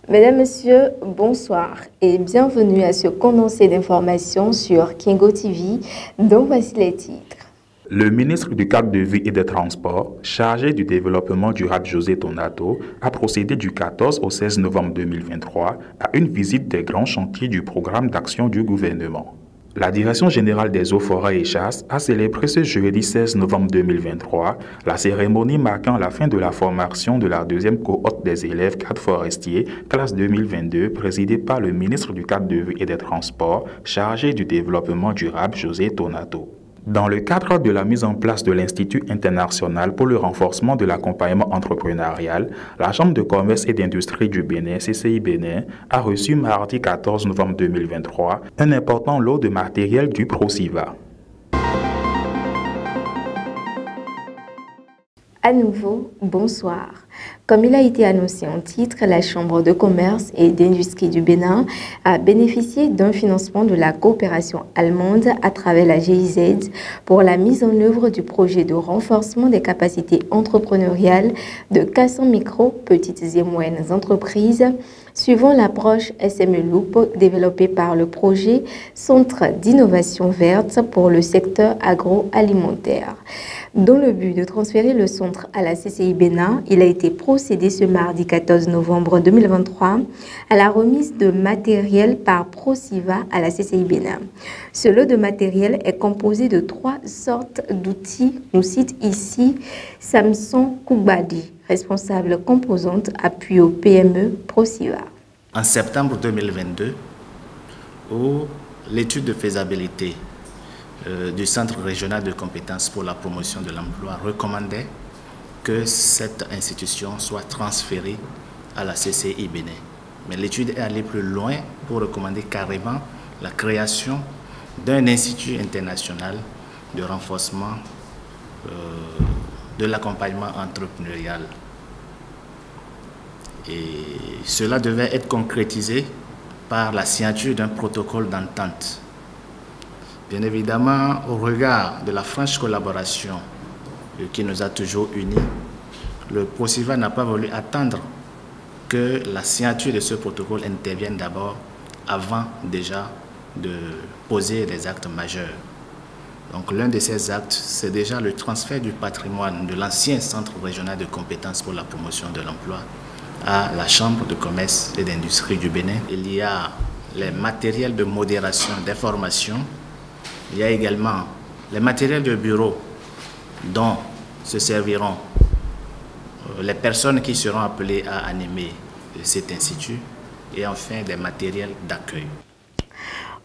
Mesdames, Messieurs, bonsoir et bienvenue à ce condensé d'informations sur Kingo TV, dont voici les titres. Le ministre du Cadre de Vie et des Transports, chargé du développement durable José Tonato, a procédé du 14 au 16 novembre 2023 à une visite des grands chantiers du programme d'action du gouvernement. La Direction générale des eaux, forêts et chasses a célébré ce jeudi 16 novembre 2023 la cérémonie marquant la fin de la formation de la deuxième cohorte des élèves cadres forestiers, classe 2022, présidée par le ministre du Cadre de Vie et des Transports, chargé du développement durable José Tonato. Dans le cadre de la mise en place de l'Institut international pour le renforcement de l'accompagnement entrepreneurial, la Chambre de commerce et d'industrie du Bénin, CCI Bénin, a reçu mardi 14 novembre 2023 un important lot de matériel du Prociva. À nouveau, bonsoir. Comme il a été annoncé en titre, la Chambre de commerce et d'industrie du Bénin a bénéficié d'un financement de la coopération allemande à travers la GIZ pour la mise en œuvre du projet de renforcement des capacités entrepreneuriales de 400 micro, petites et moyennes entreprises, suivant l'approche SME Loop développée par le projet Centre d'innovation verte pour le secteur agroalimentaire. Dans le but de transférer le centre à la CCI Bénin, il a été procédé ce mardi 14 novembre 2023 à la remise de matériel par Prociva à la CCI Bénin. Ce lot de matériel est composé de 3 sortes d'outils. Nous cite ici Samson Koubadi, responsable composante appui au PME Prociva. En septembre 2022, où l'étude de faisabilité du Centre régional de compétences pour la promotion de l'emploi recommandait que cette institution soit transférée à la CCI Bénin. Mais l'étude est allée plus loin pour recommander carrément la création d'un institut international de renforcement de l'accompagnement entrepreneurial. Et cela devait être concrétisé par la signature d'un protocole d'entente. Bien évidemment, au regard de la franche collaboration qui nous a toujours unis, le Prociva n'a pas voulu attendre que la signature de ce protocole intervienne d'abord avant déjà de poser des actes majeurs. Donc l'un de ces actes, c'est déjà le transfert du patrimoine de l'ancien Centre régional de compétences pour la promotion de l'emploi à la Chambre de commerce et d'industrie du Bénin. Il y a les matériels de modération d'information. Il y a également les matériels de bureau dont se serviront les personnes qui seront appelées à animer cet institut et enfin des matériels d'accueil.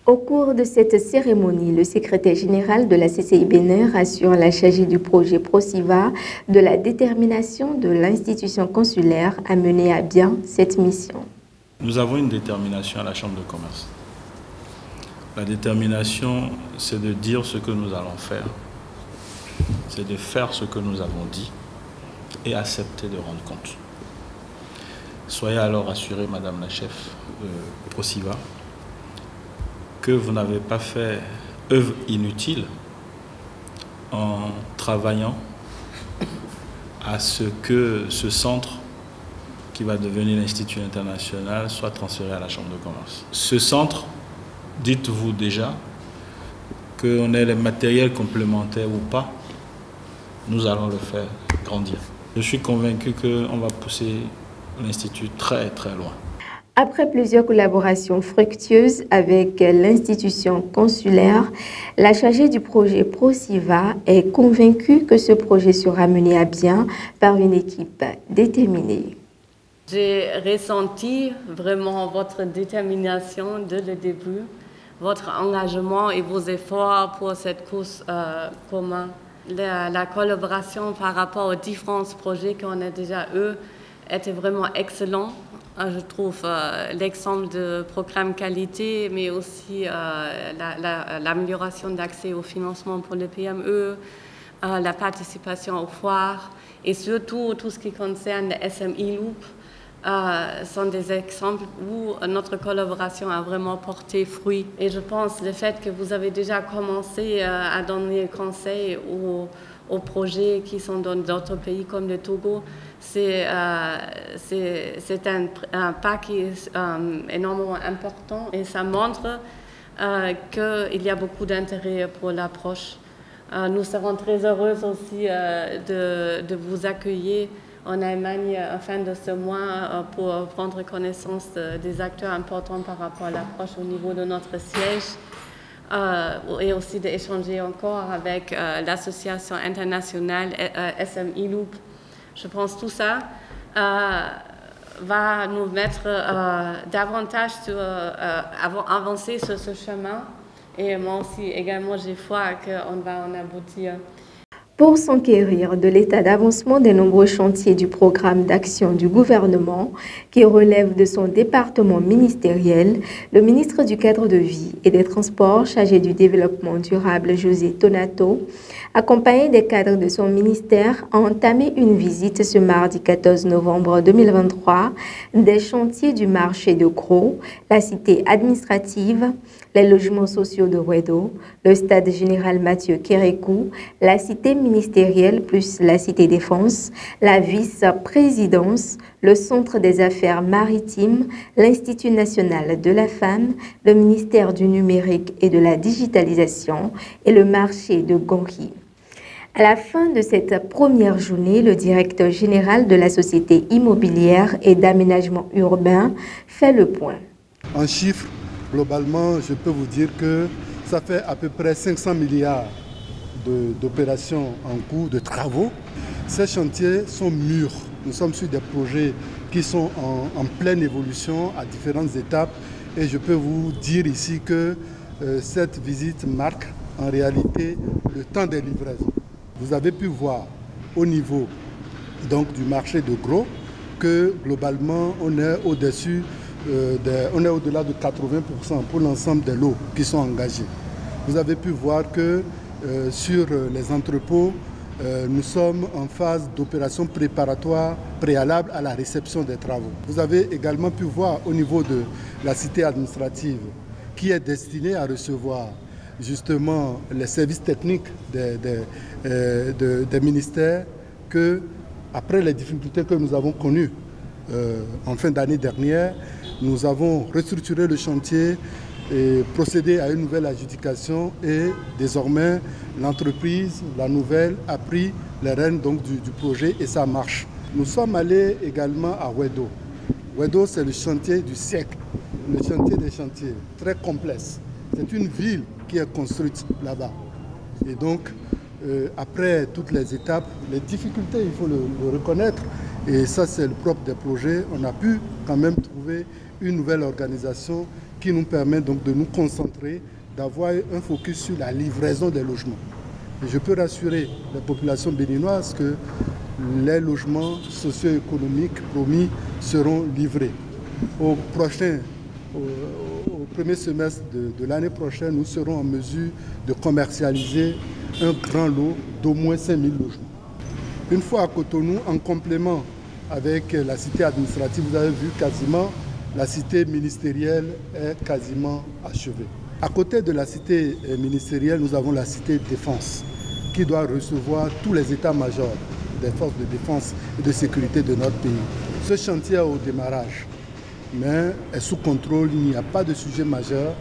Au cours de cette cérémonie, le secrétaire général de la CCI Bénin rassure la chargée du projet Prociva de la détermination de l'institution consulaire à mener à bien cette mission. Nous avons une détermination à la Chambre de commerce. La détermination, c'est de dire ce que nous allons faire. C'est de faire ce que nous avons dit et accepter de rendre compte. Soyez alors assurée, Madame la chef Prociva, que vous n'avez pas fait œuvre inutile en travaillant à ce que ce centre qui va devenir l'Institut international soit transféré à la Chambre de commerce. Ce centre, dites-vous déjà qu'on ait les matériels complémentaires ou pas, nous allons le faire grandir. Je suis convaincu qu'on va pousser l'Institut très très loin. Après plusieurs collaborations fructueuses avec l'institution consulaire, la chargée du projet Prociva est convaincue que ce projet sera mené à bien par une équipe déterminée. J'ai ressenti vraiment votre détermination dès le début, votre engagement et vos efforts pour cette course commune. La collaboration par rapport aux différents projets qu'on a déjà eus était vraiment excellent. Je trouve l'exemple de programme qualité, mais aussi l'amélioration d'accès au financement pour les PME, la participation aux foires et surtout tout ce qui concerne le SME Loop. sont des exemples où notre collaboration a vraiment porté fruit. Et je pense le fait que vous avez déjà commencé à donner conseil aux projets qui sont dans d'autres pays comme le Togo, c'est un pas qui est énormément important et ça montre qu'il y a beaucoup d'intérêt pour l'approche. Nous serons très heureux aussi de vous accueillir en Allemagne à la fin de ce mois pour prendre connaissance des acteurs importants par rapport à l'approche au niveau de notre siège et aussi d'échanger encore avec l'association internationale SMI Loop. Je pense que tout ça va nous mettre davantage avancer sur ce chemin. Et moi aussi, également, j'ai foi qu'on va en aboutir. Pour s'enquérir de l'état d'avancement des nombreux chantiers du programme d'action du gouvernement qui relève de son département ministériel, le ministre du Cadre de vie et des Transports chargé du développement durable, José Tonato, accompagné des cadres de son ministère, a entamé une visite ce mardi 14 novembre 2023 des chantiers du marché de Gros, la cité administrative, les logements sociaux de Wedo, le stade général Mathieu Kérékou, la cité ministérielle plus la cité défense, la vice-présidence, le centre des affaires maritimes, l'Institut national de la femme, le ministère du numérique et de la digitalisation et le marché de Gori. À la fin de cette première journée, le directeur général de la Société immobilière et d'aménagement urbain fait le point. En chiffres, globalement, je peux vous dire que ça fait à peu près 500 milliards d'opérations en cours, de travaux. Ces chantiers sont mûrs. Nous sommes sur des projets qui sont en pleine évolution à différentes étapes. Et je peux vous dire ici que cette visite marque en réalité le temps des livraisons. Vous avez pu voir au niveau donc, du marché de Gros que globalement on est au-dessus, on est au-delà de 80% pour l'ensemble des lots qui sont engagés. Vous avez pu voir que sur les entrepôts, nous sommes en phase d'opération préparatoire préalable à la réception des travaux. Vous avez également pu voir au niveau de la cité administrative qui est destinée à recevoir justement les services techniques des ministères que, après les difficultés que nous avons connues en fin d'année dernière, nous avons restructuré le chantier et procédé à une nouvelle adjudication et désormais l'entreprise, la nouvelle, a pris les rênes donc, du projet et ça marche. Nous sommes allés également à Wedo. Wedo, c'est le chantier du siècle, le chantier des chantiers, très complexe. C'est une ville qui est construite là-bas. Et donc, après toutes les étapes, les difficultés, il faut le reconnaître, et ça c'est le propre des projets, on a pu quand même trouver une nouvelle organisation qui nous permet donc de nous concentrer, d'avoir un focus sur la livraison des logements. Et je peux rassurer les populations béninoises que les logements socio-économiques promis seront livrés. Au premier semestre de l'année prochaine, nous serons en mesure de commercialiser un grand lot d'au moins 5000 logements. Une fois à Cotonou, en complément avec la cité administrative, vous avez vu quasiment la cité ministérielle est quasiment achevée. À côté de la cité ministérielle, nous avons la cité défense qui doit recevoir tous les états-majors des forces de défense et de sécurité de notre pays. Ce chantier est au démarrage, mais est sous contrôle, il n'y a pas de sujet majeur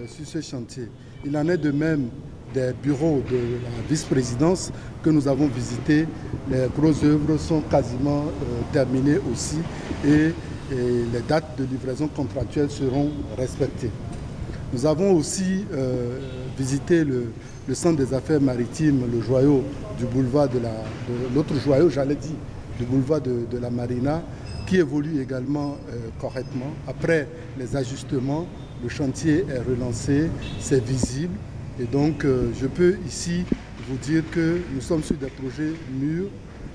sur ce chantier. Il en est de même des bureaux de la vice-présidence que nous avons visités. Les grosses œuvres sont quasiment terminées aussi et les dates de livraison contractuelle seront respectées. Nous avons aussi visité le centre des affaires maritimes, le joyau du boulevard l'autre joyau, j'allais dire, du boulevard de la Marina, qui évolue également correctement. Après les ajustements, le chantier est relancé, c'est visible. Et donc, je peux ici vous dire que nous sommes sur des projets mûrs,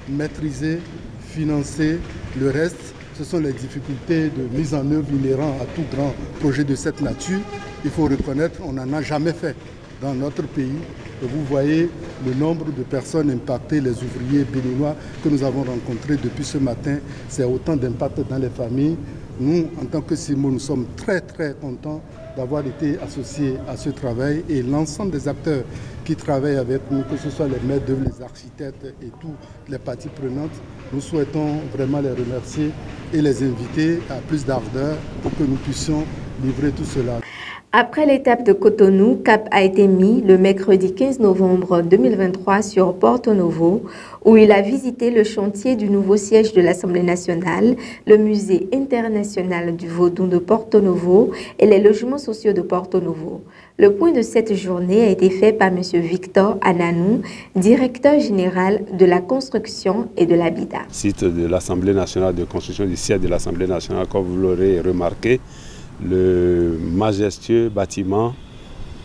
maîtrisés, financés. Le reste, ce sont les difficultés de mise en œuvre inhérentes à tout grand projet de cette nature. Il faut reconnaître qu'on n'en a jamais fait. dans notre pays. Et vous voyez le nombre de personnes impactées, les ouvriers béninois que nous avons rencontrés depuis ce matin. C'est autant d'impact dans les familles. Nous, en tant que CIMO, nous sommes très contents d'avoir été associés à ce travail et l'ensemble des acteurs qui travaillent avec nous, que ce soit les maîtres d'œuvre, les architectes et toutes les parties prenantes, nous souhaitons vraiment les remercier et les inviter à plus d'ardeur pour que nous puissions livrer tout cela. Après l'étape de Cotonou, cap a été mis le mercredi 15 novembre 2023 sur Porto Novo, où il a visité le chantier du nouveau siège de l'Assemblée nationale, le musée international du Vodou de Porto Novo et les logements sociaux de Porto Novo. Le point de cette journée a été fait par M. Victor Ananou, directeur général de la construction et de l'habitat. Site de l'Assemblée nationale, de construction du siège de l'Assemblée nationale, comme vous l'aurez remarqué, le majestueux bâtiment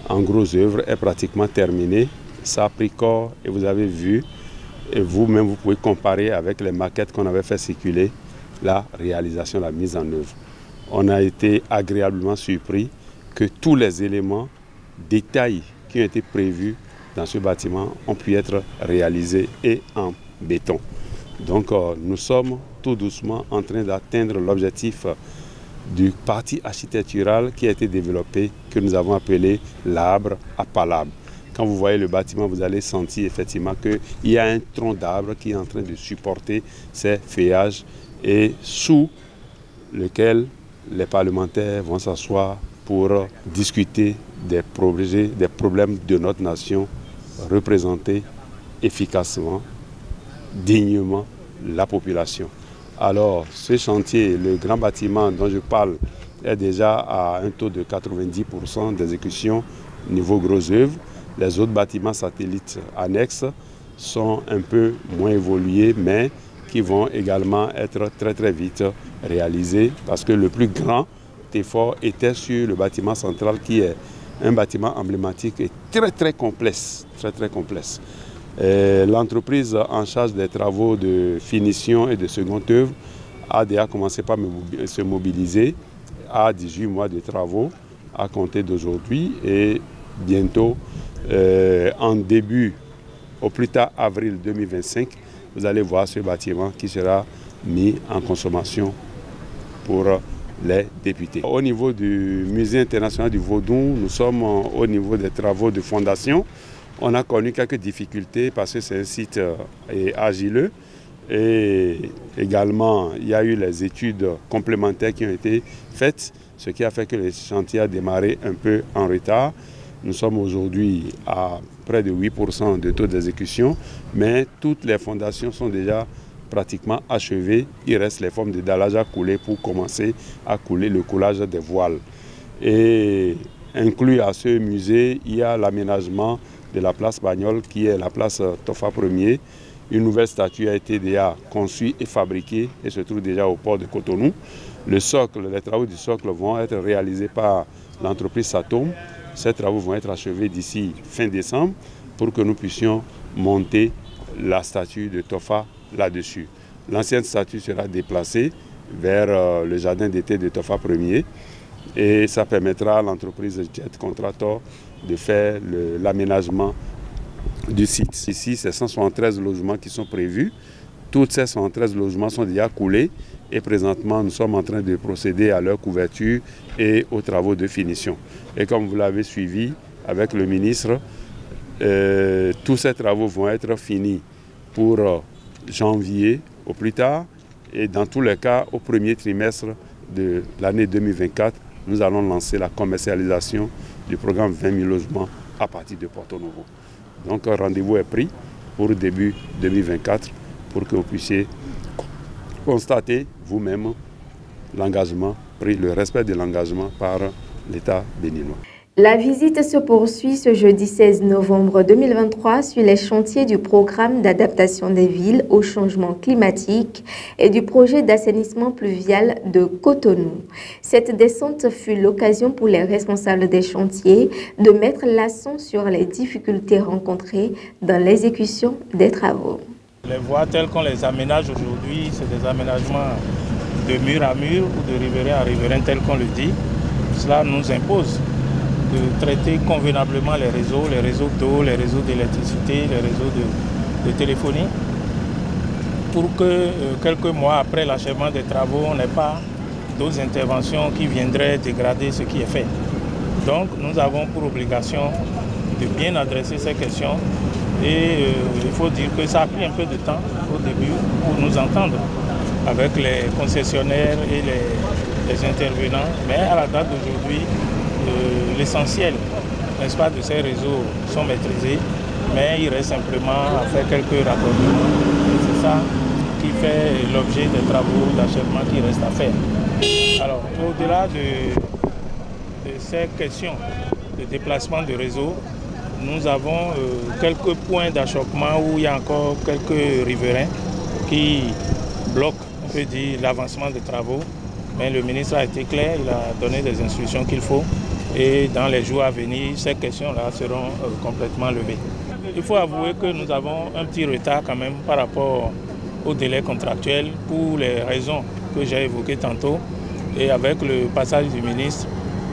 en gros œuvre est pratiquement terminé. Ça a pris corps et vous avez vu, et vous-même vous pouvez comparer avec les maquettes qu'on avait fait circuler, la réalisation, la mise en œuvre. On a été agréablement surpris que tous les éléments, détails qui ont été prévus dans ce bâtiment ont pu être réalisés et en béton. Donc nous sommes tout doucement en train d'atteindre l'objectif du parti architectural qui a été développé, que nous avons appelé l'arbre à palabre. Quand vous voyez le bâtiment, vous allez sentir effectivement qu'il y a un tronc d'arbre qui est en train de supporter ces feuillages et sous lequel les parlementaires vont s'asseoir pour discuter des problèmes de notre nation, représenter efficacement, dignement la population. Alors, ce chantier, le grand bâtiment dont je parle, est déjà à un taux de 90% d'exécution niveau gros œuvre. Les autres bâtiments satellites annexes sont un peu moins évolués, mais qui vont également être très vite réalisés, parce que le plus grand effort était sur le bâtiment central, qui est un bâtiment emblématique et très complexe, très complexe. L'entreprise en charge des travaux de finition et de seconde œuvre a déjà commencé par se mobiliser à 18 mois de travaux à compter d'aujourd'hui et bientôt, en début, au plus tard avril 2025, vous allez voir ce bâtiment qui sera mis en consommation pour les députés. Au niveau du musée international du Vodou, nous sommes au niveau des travaux de fondation. On a connu quelques difficultés parce que c'est un site agileux et également il y a eu les études complémentaires qui ont été faites, ce qui a fait que le chantier a démarré un peu en retard. Nous sommes aujourd'hui à près de 8% de taux d'exécution, mais toutes les fondations sont déjà pratiquement achevées. Il reste les formes de dallage à couler pour commencer à couler le coulage des voiles. Et inclus à ce musée, il y a l'aménagement de la place Bagnole, qui est la place Tofa 1er. Une nouvelle statue a été déjà conçue et fabriquée et se trouve déjà au port de Cotonou. Le socle, les travaux du socle vont être réalisés par l'entreprise Satom. Ces travaux vont être achevés d'ici fin décembre pour que nous puissions monter la statue de Tofa là-dessus. L'ancienne statue sera déplacée vers le jardin d'été de Tofa 1er et ça permettra à l'entreprise Jet Contractor de faire l'aménagement du site. Ici, c'est 173 logements qui sont prévus. Tous ces 113 logements sont déjà coulés et présentement, nous sommes en train de procéder à leur couverture et aux travaux de finition. Et comme vous l'avez suivi avec le ministre, tous ces travaux vont être finis pour janvier au plus tard et dans tous les cas, au premier trimestre de l'année 2024, nous allons lancer la commercialisation du programme 20 000 logements à partir de Porto Novo. Donc un rendez-vous est pris pour début 2024 pour que vous puissiez constater vous-même l'engagement pris, le respect de l'engagement par l'État béninois. La visite se poursuit ce jeudi 16 novembre 2023 sur les chantiers du programme d'adaptation des villes au changement climatique et du projet d'assainissement pluvial de Cotonou. Cette descente fut l'occasion pour les responsables des chantiers de mettre l'accent sur les difficultés rencontrées dans l'exécution des travaux. Les voies telles qu'on les aménage aujourd'hui, c'est des aménagements de mur à mur ou de riverain à riverain tel qu'on le dit. Cela nous impose de traiter convenablement les réseaux d'eau, les réseaux d'électricité, les réseaux de téléphonie, pour que quelques mois après l'achèvement des travaux, on n'ait pas d'autres interventions qui viendraient dégrader ce qui est fait. Donc nous avons pour obligation de bien adresser ces questions et il faut dire que ça a pris un peu de temps au début pour nous entendre avec les concessionnaires et les intervenants, mais à la date d'aujourd'hui, l'essentiel, n'est-ce pas, de ces réseaux sont maîtrisés, mais il reste simplement à faire quelques raccordements. C'est ça qui fait l'objet des travaux d'achèvement qui restent à faire. Alors, au-delà de ces questions de déplacement de réseau, nous avons quelques points d'achoppement où il y a encore quelques riverains qui bloquent, on peut dire, l'avancement des travaux. Mais le ministre a été clair, il a donné des instructions qu'il faut. Et dans les jours à venir, ces questions-là seront complètement levées. Il faut avouer que nous avons un petit retard quand même par rapport au délai contractuel pour les raisons que j'ai évoquées tantôt. Et avec le passage du ministre,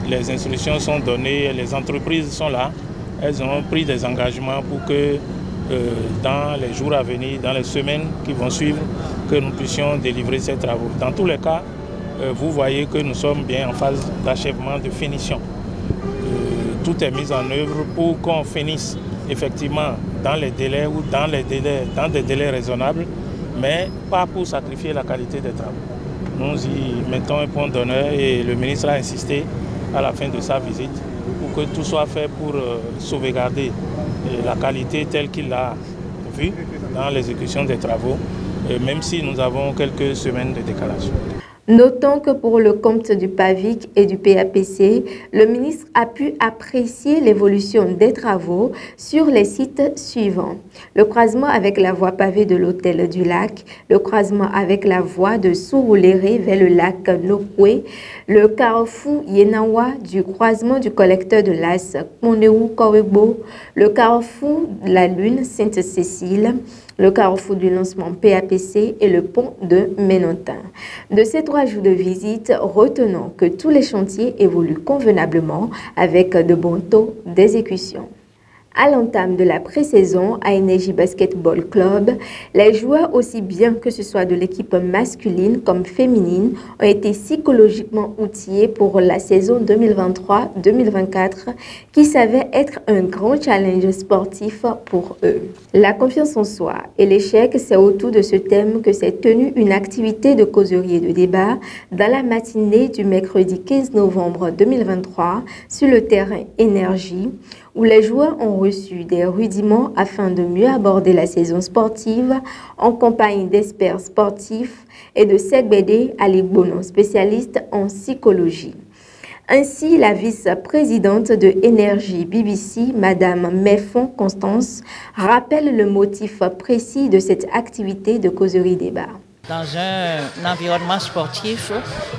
les instructions sont données, les entreprises sont là. Elles ont pris des engagements pour que dans les jours à venir, dans les semaines qui vont suivre, que nous puissions délivrer ces travaux. Dans tous les cas, vous voyez que nous sommes bien en phase d'achèvement, de finition. Tout est mis en œuvre pour qu'on finisse effectivement dans les délais ou dans des délais raisonnables, mais pas pour sacrifier la qualité des travaux. Nous y mettons un point d'honneur et le ministre a insisté à la fin de sa visite pour que tout soit fait pour sauvegarder la qualité telle qu'il l'a vue dans l'exécution des travaux, même si nous avons quelques semaines de décalage. Notons que pour le compte du PAVIC et du PAPC, le ministre a pu apprécier l'évolution des travaux sur les sites suivants. Le croisement avec la voie pavée de l'hôtel du lac, le croisement avec la voie de Surulere vers le lac Nokwe, le carrefour Yenawa du croisement du collecteur de l'As Kondeu-Kowebo, le carrefour de la Lune Sainte-Cécile, le carrefour du lancement PAPC et le pont de Ménontin. De ces 3 jours de visite, retenons que tous les chantiers évoluent convenablement avec de bons taux d'exécution. À l'entame de la pré-saison à Energy Basketball Club, les joueurs, aussi bien que ce soit de l'équipe masculine comme féminine, ont été psychologiquement outillés pour la saison 2023-2024 qui s'avère être un grand challenge sportif pour eux. La confiance en soi et l'échec, c'est autour de ce thème que s'est tenue une activité de causerie et de débat dans la matinée du mercredi 15 novembre 2023 sur le terrain Énergie, où les joueurs ont reçu des rudiments afin de mieux aborder la saison sportive en compagnie d'experts sportifs et de Segbede Aligbono, spécialiste en psychologie. Ainsi, la vice-présidente de Énergie BBC, Madame Meffon Constance, rappelle le motif précis de cette activité de causerie débat. Dans un environnement sportif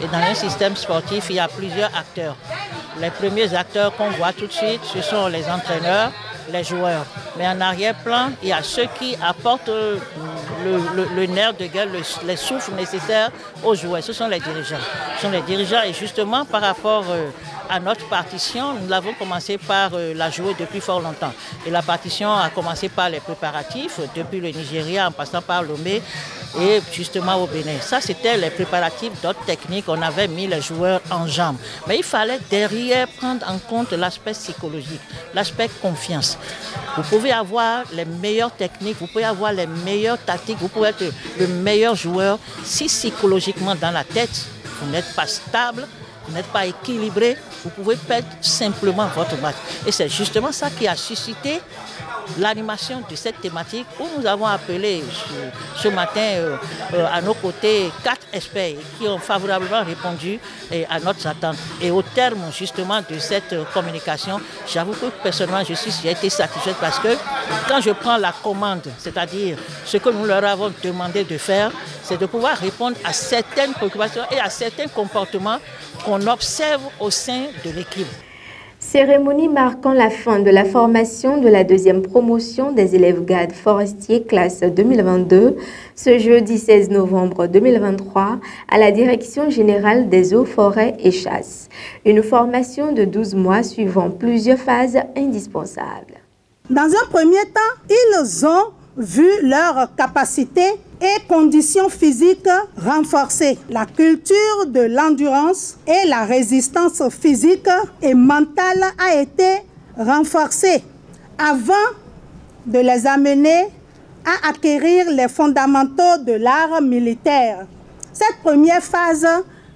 et dans un système sportif, il y a plusieurs acteurs. Les premiers acteurs qu'on voit tout de suite, ce sont les entraîneurs, les joueurs. Mais en arrière-plan, il y a ceux qui apportent le nerf de guerre, les souffles nécessaires aux joueurs. Ce sont les dirigeants. Ce sont les dirigeants et justement par rapport à notre partition, nous l'avons commencé par la jouer depuis fort longtemps. Et la partition a commencé par les préparatifs, depuis le Nigeria en passant par Lomé et justement au Bénin. Ça, c'était les préparatifs d'autres techniques. On avait mis les joueurs en jambes. Mais il fallait derrière prendre en compte l'aspect psychologique, l'aspect confiance. Vous pouvez avoir les meilleures techniques, vous pouvez avoir les meilleures tactiques, vous pouvez être le meilleur joueur. Si psychologiquement dans la tête, vous n'êtes pas stable, vous n'êtes pas équilibré, vous pouvez perdre simplement votre match. Et c'est justement ça qui a suscité l'animation de cette thématique où nous avons appelé ce matin à nos côtés 4 experts qui ont favorablement répondu à notre attente. Et au terme justement de cette communication, j'avoue que personnellement j'ai été satisfaite parce que quand je prends la commande, c'est-à-dire ce que nous leur avons demandé de faire, c'est de pouvoir répondre à certaines préoccupations et à certains comportements qu'on observe au sein de l'équipe. Cérémonie marquant la fin de la formation de la deuxième promotion des élèves gardes forestiers classe 2022 ce jeudi 16 novembre 2023 à la Direction générale des eaux, forêts et chasses. Une formation de 12 mois suivant plusieurs phases indispensables. Dans un premier temps, ils ont vu leurs capacités et conditions physiques renforcées. La culture de l'endurance et la résistance physique et mentale a été renforcée avant de les amener à acquérir les fondamentaux de l'art militaire. Cette première phase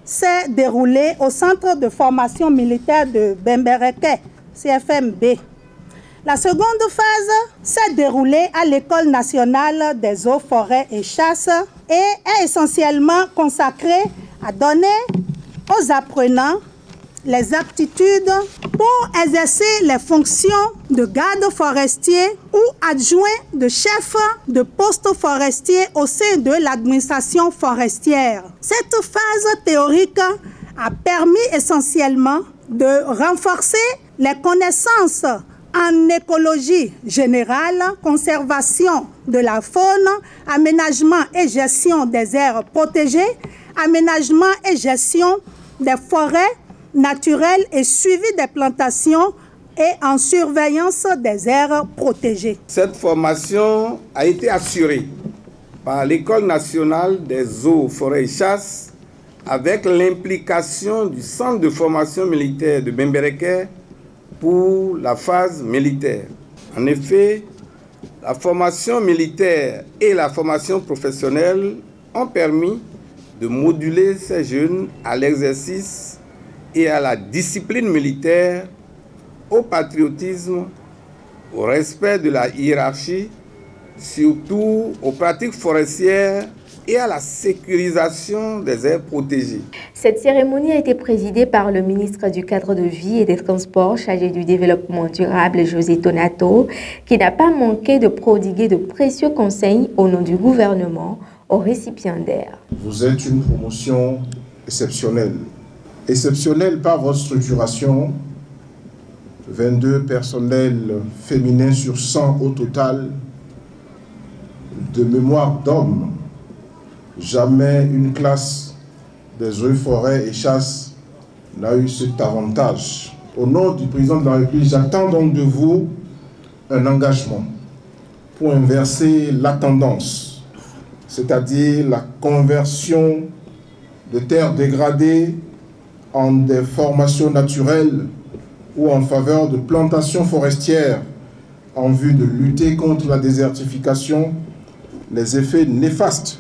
s'est déroulée au Centre de formation militaire de Bembereke, CFMB. La seconde phase s'est déroulée à l'École nationale des eaux, forêts et chasses et est essentiellement consacrée à donner aux apprenants les aptitudes pour exercer les fonctions de garde forestier ou adjoint de chef de poste forestier au sein de l'administration forestière. Cette phase théorique a permis essentiellement de renforcer les connaissances en écologie générale, conservation de la faune, aménagement et gestion des aires protégées, aménagement et gestion des forêts naturelles et suivi des plantations et en surveillance des aires protégées. Cette formation a été assurée par l'École nationale des eaux, forêts et chasses avec l'implication du Centre de formation militaire de Bembereke pour la phase militaire. En effet, la formation militaire et la formation professionnelle ont permis de moduler ces jeunes à l'exercice et à la discipline militaire, au patriotisme, au respect de la hiérarchie, surtout aux pratiques forestières et à la sécurisation des aires protégées. Cette cérémonie a été présidée par le ministre du Cadre de vie et des Transports chargé du développement durable, José Tonato, qui n'a pas manqué de prodiguer de précieux conseils au nom du gouvernement aux récipiendaires. Vous êtes une promotion exceptionnelle. Exceptionnelle par votre structuration, 22 personnels féminins sur 100 au total, de mémoire d'hommes. Jamais une classe des eaux, forêts et chasses n'a eu cet avantage. Au nom du président de la République, j'attends donc de vous un engagement pour inverser la tendance, c'est-à-dire la conversion de terres dégradées en des formations naturelles ou en faveur de plantations forestières en vue de lutter contre la désertification, les effets néfastes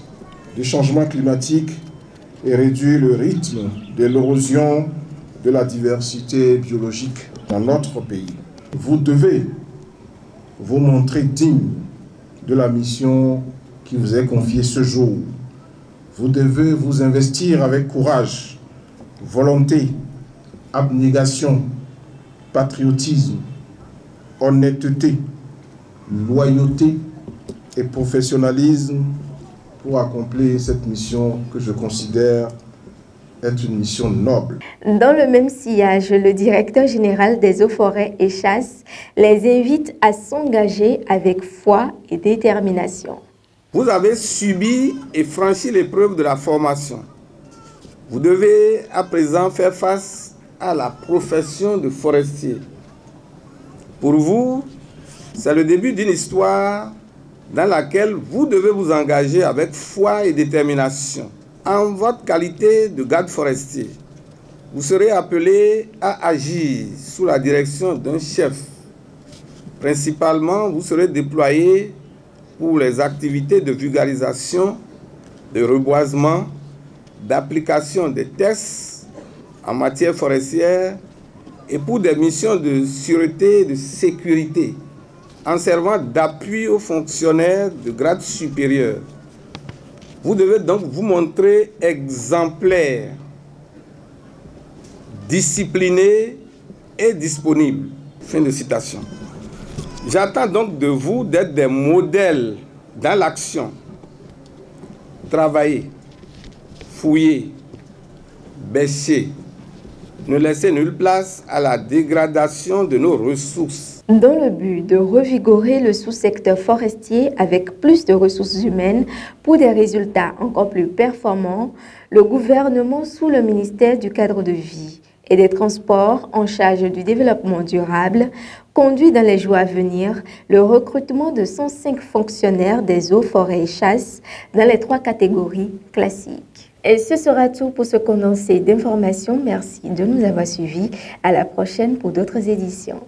du changement climatique et réduire le rythme de l'érosion de la diversité biologique dans notre pays. Vous devez vous montrer digne de la mission qui vous est confiée ce jour. Vous devez vous investir avec courage, volonté, abnégation, patriotisme, honnêteté, loyauté et professionnalisme pour accomplir cette mission que je considère être une mission noble. Dans le même sillage, le directeur général des eaux, forêts et chasses les invite à s'engager avec foi et détermination. Vous avez subi et franchi l'épreuve de la formation. Vous devez à présent faire face à la profession de forestier. Pour vous, c'est le début d'une histoire dans laquelle vous devez vous engager avec foi et détermination. En votre qualité de garde forestier, vous serez appelé à agir sous la direction d'un chef. Principalement, vous serez déployé pour les activités de vulgarisation, de reboisement, d'application des tests en matière forestière et pour des missions de sûreté et de sécurité, en servant d'appui aux fonctionnaires de grade supérieur. Vous devez donc vous montrer exemplaire, discipliné et disponible. Fin de citation. J'attends donc de vous d'être des modèles dans l'action. Travailler, fouiller, bêcher, ne laisser nulle place à la dégradation de nos ressources. Dans le but de revigorer le sous-secteur forestier avec plus de ressources humaines pour des résultats encore plus performants, le gouvernement, sous le ministère du Cadre de Vie et des Transports en charge du développement durable, conduit dans les jours à venir le recrutement de 105 fonctionnaires des eaux, forêts et chasses dans les 3 catégories classiques. Et ce sera tout pour ce condensé d'informations. Merci de nous avoir suivis. À la prochaine pour d'autres éditions.